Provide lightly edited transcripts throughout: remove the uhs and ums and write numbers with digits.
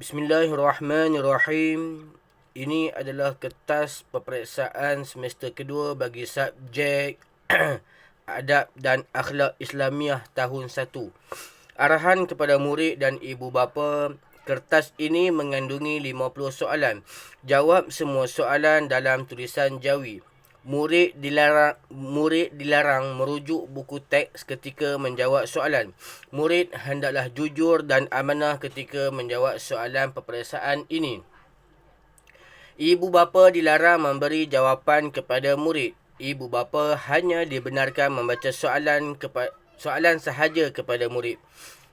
Bismillahirrahmanirrahim. Ini adalah kertas peperiksaan semester kedua bagi subjek Adab dan Akhlak Islamiah tahun 1. Arahan kepada murid dan ibu bapa. Kertas ini mengandungi 50 soalan. Jawab semua soalan dalam tulisan jawi. Murid dilarang merujuk buku teks ketika menjawab soalan. Murid hendaklah jujur dan amanah ketika menjawab soalan peperiksaan ini. Ibu bapa dilarang memberi jawapan kepada murid. Ibu bapa hanya dibenarkan membaca soalan sahaja kepada murid.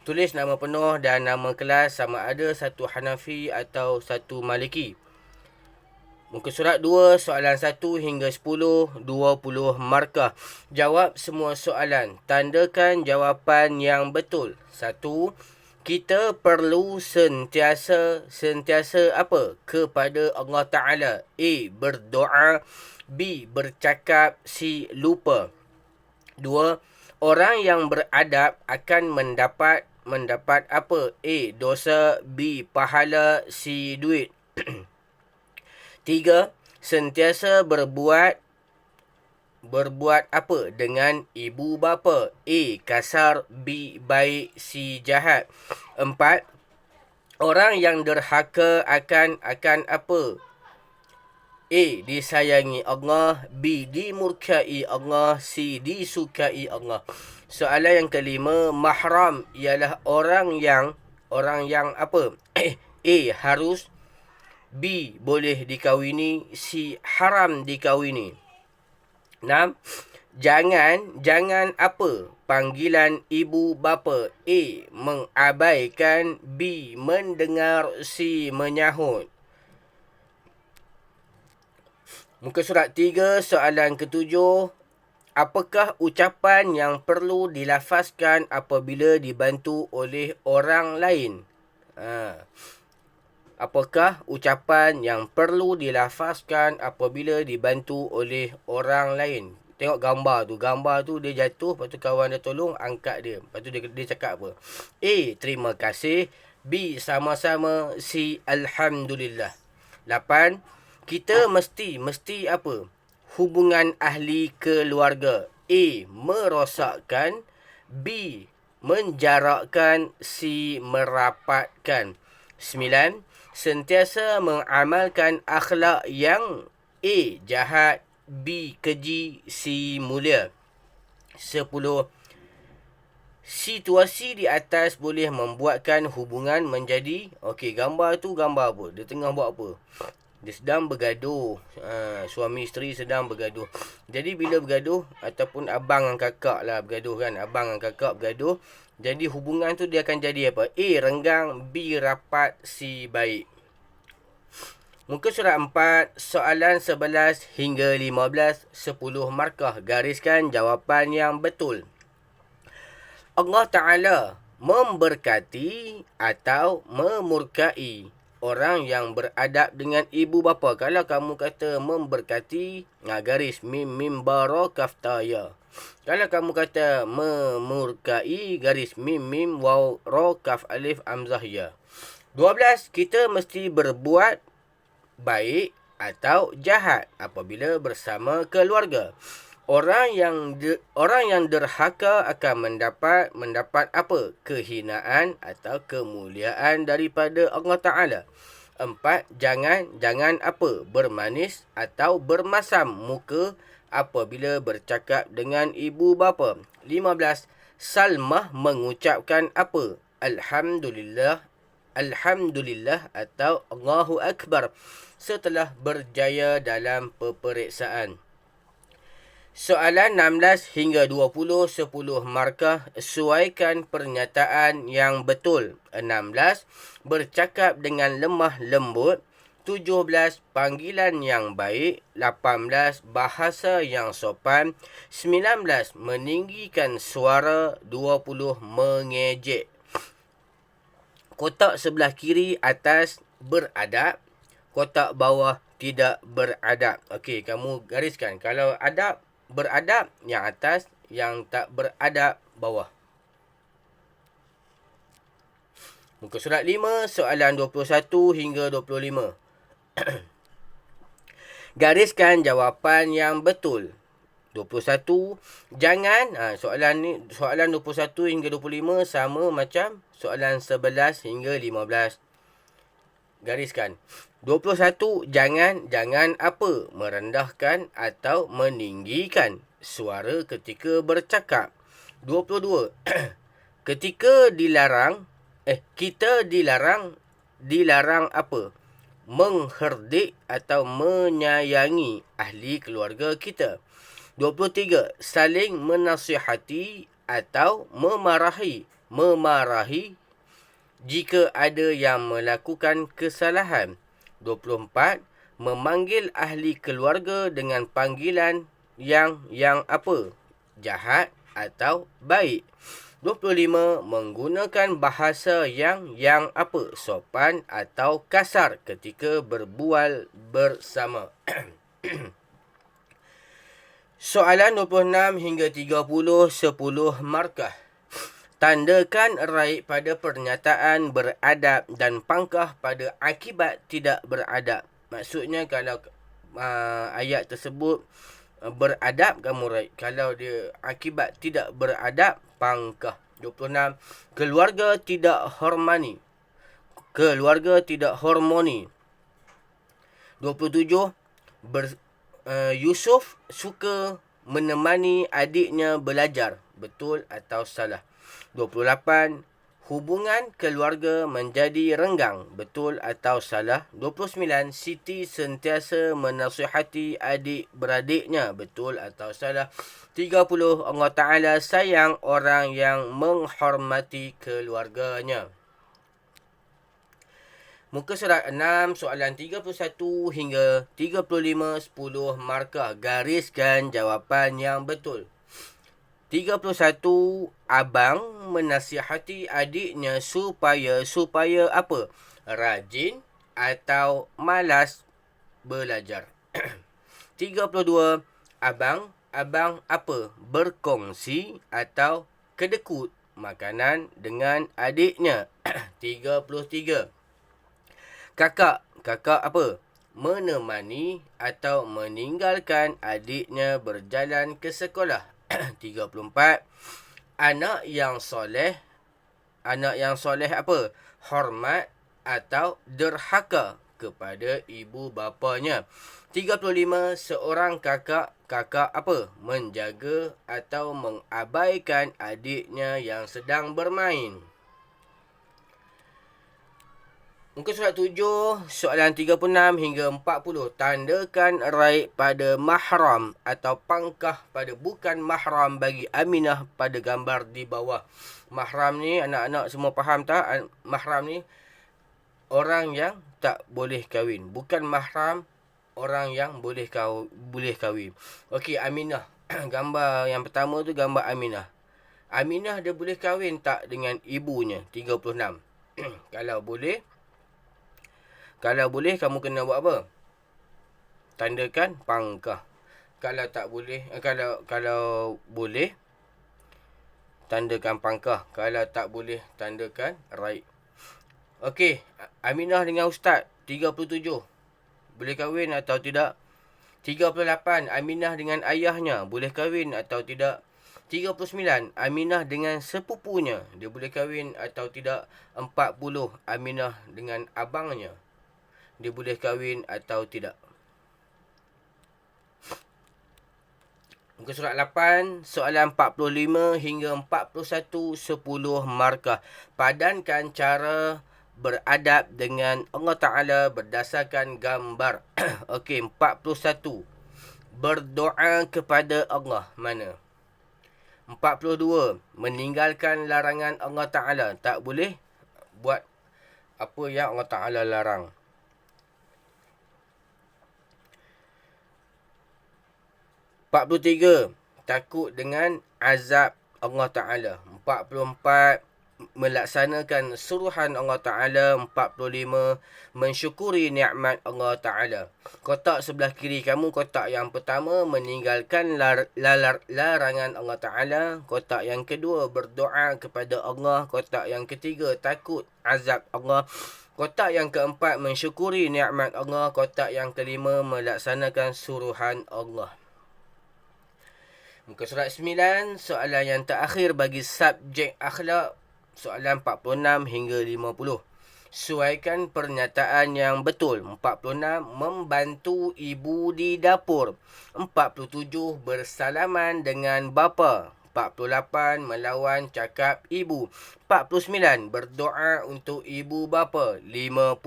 Tulis nama penuh dan nama kelas sama ada satu Hanafi atau satu Maliki. Muka surat 2, soalan 1 hingga 10, 20 markah. Jawab semua soalan. Tandakan jawapan yang betul. 1. Kita perlu sentiasa apa? Kepada Allah Ta'ala. A. Berdoa. B. Bercakap. C. Lupa. 2. Orang yang beradab akan mendapat apa? A. Dosa. B. Pahala. C. Duit. 3. Sentiasa berbuat apa dengan ibu bapa? A. Kasar. B. Baik. C. Jahat. 4. Orang yang derhaka akan apa? A. Disayangi Allah. B. Dimurkai Allah. C. Disukai Allah. Soalan yang kelima, mahram ialah orang yang apa? A. Harus. B. Boleh dikahwini. C. Haram dikahwini. 6. Jangan apa? Panggilan ibu bapa. A. Mengabaikan. B. Mendengar. C. Menyahut. Muka surat 3, soalan ketujuh. Apakah ucapan yang perlu dilafazkan apabila dibantu oleh orang lain? Apakah ucapan yang perlu dilafazkan apabila dibantu oleh orang lain? Tengok gambar tu. Gambar tu dia jatuh, lepas tu kawan dia tolong angkat dia. Lepas tu dia cakap apa? A. Terima kasih. B. Sama-sama. C. Alhamdulillah. 8. Kita mesti apa? Hubungan ahli keluarga. A. Merosakkan. B. Menjarakkan. C. Merapatkan. 9. Sentiasa mengamalkan akhlak yang A. Jahat. B. Keji. C. Mulia. 10. Situasi di atas boleh membuatkan hubungan menjadi... Okey, gambar tu gambar apa? Dia tengah buat apa? Dia sedang bergaduh. Suami isteri sedang bergaduh. Jadi bila bergaduh, ataupun abang dan kakak lah bergaduh kan. Abang dan kakak bergaduh. Jadi hubungan tu dia akan jadi apa? A. Renggang. B. Rapat. C. Baik. Muka surat 4, soalan 11 hingga 15, 10 markah. Gariskan jawapan yang betul. Allah Ta'ala memberkati atau memurkai orang yang beradab dengan ibu bapa. Kalau kamu kata memberkati, garis mim barakaf ya. Kalau kamu kata memurkai, garis mim waw ra kaf alif amzah ya. 12. Kita mesti berbuat baik atau jahat apabila bersama keluarga. Orang yang derhaka akan mendapat apa? Kehinaan atau kemuliaan daripada Allah Ta'ala. 4. Jangan apa? Bermanis atau bermasam muka apabila bercakap dengan ibu bapa. 15. Salmah mengucapkan apa? Alhamdulillah atau Allahu Akbar setelah berjaya dalam peperiksaan. Soalan 16 hingga 20, 10 markah. Sesuaikan pernyataan yang betul. 16. Bercakap dengan lemah lembut. 17. Panggilan yang baik. 18. Bahasa yang sopan. 19. Meninggikan suara. 20. Mengejek. Kotak sebelah kiri atas beradab. Kotak bawah tidak beradab. Okey, kamu gariskan. Kalau beradab yang atas, yang tak beradab bawah. Muka surat 5, soalan 21 hingga 25. Gariskan jawapan yang betul. 21. Jangan, soalan 21 hingga 25 sama macam soalan 11 hingga 15. Gariskan. 21. Jangan apa? Merendahkan atau meninggikan suara ketika bercakap. 22. Kita dilarang apa? Mengherdik atau menyayangi ahli keluarga kita. 23. Saling menasihati atau memarahi jika ada yang melakukan kesalahan. 24. Memanggil ahli keluarga dengan panggilan yang apa? Jahat atau baik. 25. Menggunakan bahasa yang apa? Sopan atau kasar ketika berbual bersama. Soalan 26 hingga 30, 10 markah. Tandakan raih pada pernyataan beradab dan pangkah pada akibat tidak beradab. Maksudnya kalau ayat tersebut beradab, kamu raih. Kalau dia akibat tidak beradab, pangkah. 26. Keluarga tidak harmoni. 27. Yusuf suka menemani adiknya belajar. Betul atau salah? 28. Hubungan keluarga menjadi renggang. Betul atau salah? 29. Siti sentiasa menasihati adik-beradiknya. Betul atau salah? 30. Allah Ta'ala sayang orang yang menghormati keluarganya. Muka surat 6, soalan 31 hingga 35, 10 markah. Gariskan jawapan yang betul. 31. Abang menasihati adiknya supaya apa? Rajin atau malas belajar. 32. Abang apa? Berkongsi atau kedekut makanan dengan adiknya. 33. Kakak apa? Menemani atau meninggalkan adiknya berjalan ke sekolah. 34. Anak yang soleh apa? Hormat atau derhaka kepada ibu bapanya. 35. Seorang kakak apa? Menjaga atau mengabaikan adiknya yang sedang bermain. Muka surat 7, soalan 36 hingga 40. Tandakan raih pada mahram atau pangkah pada bukan mahram bagi Aminah pada gambar di bawah. Mahram ni, anak-anak semua faham tak? Mahram ni orang yang tak boleh kahwin. Bukan mahram orang yang boleh kahwin. Okey, Aminah. Gambar yang pertama tu gambar Aminah. Aminah dia boleh kahwin tak dengan ibunya? 36. Kalau boleh, kamu kena buat apa? Tandakan pangkah. Kalau tak boleh, kalau boleh, tandakan pangkah. Kalau tak boleh, tandakan raih. Okey, Aminah dengan Ustaz, 37. Boleh kahwin atau tidak? 38. Aminah dengan ayahnya, boleh kahwin atau tidak? 39. Aminah dengan sepupunya, dia boleh kahwin atau tidak? 40. Aminah dengan abangnya, dia boleh kahwin atau tidak? Muka surat 8, soalan 45 hingga 41, 10 markah. Padankan cara beradab dengan Allah Ta'ala berdasarkan gambar. Okey, 41. Berdoa kepada Allah. Mana? 42. Meninggalkan larangan Allah Ta'ala. Tak boleh buat apa yang Allah Ta'ala larang. 43. Takut dengan azab Allah Ta'ala. 44. melaksanakan suruhan Allah Ta'ala. 45, mensyukuri nikmat Allah Ta'ala. Kotak sebelah kiri kamu, kotak yang pertama, meninggalkan larangan Allah Ta'ala. Kotak yang kedua, berdoa kepada Allah. Kotak yang ketiga, takut azab Allah. Kotak yang keempat, mensyukuri nikmat Allah. Kotak yang kelima, melaksanakan suruhan Allah. Muka surat 9, soalan yang terakhir bagi subjek akhlak, soalan 46 hingga 50. Sesuaikan pernyataan yang betul. 46, membantu ibu di dapur. 47, bersalaman dengan bapa. 48, melawan cakap ibu. 49, berdoa untuk ibu bapa. 50,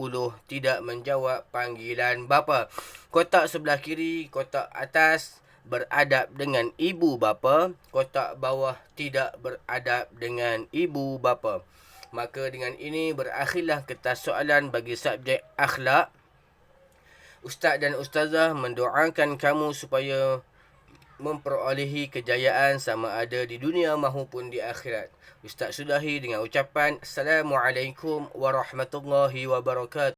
tidak menjawab panggilan bapa. Kotak sebelah kiri, kotak atas, beradab dengan ibu bapa. Kotak bawah, tidak beradab dengan ibu bapa. Maka dengan ini berakhirlah kertas soalan bagi subjek akhlak. Ustaz dan Ustazah mendoakan kamu supaya memperolehi kejayaan sama ada di dunia maupun di akhirat. Ustaz sudahi dengan ucapan Assalamualaikum warahmatullahi wabarakatuh.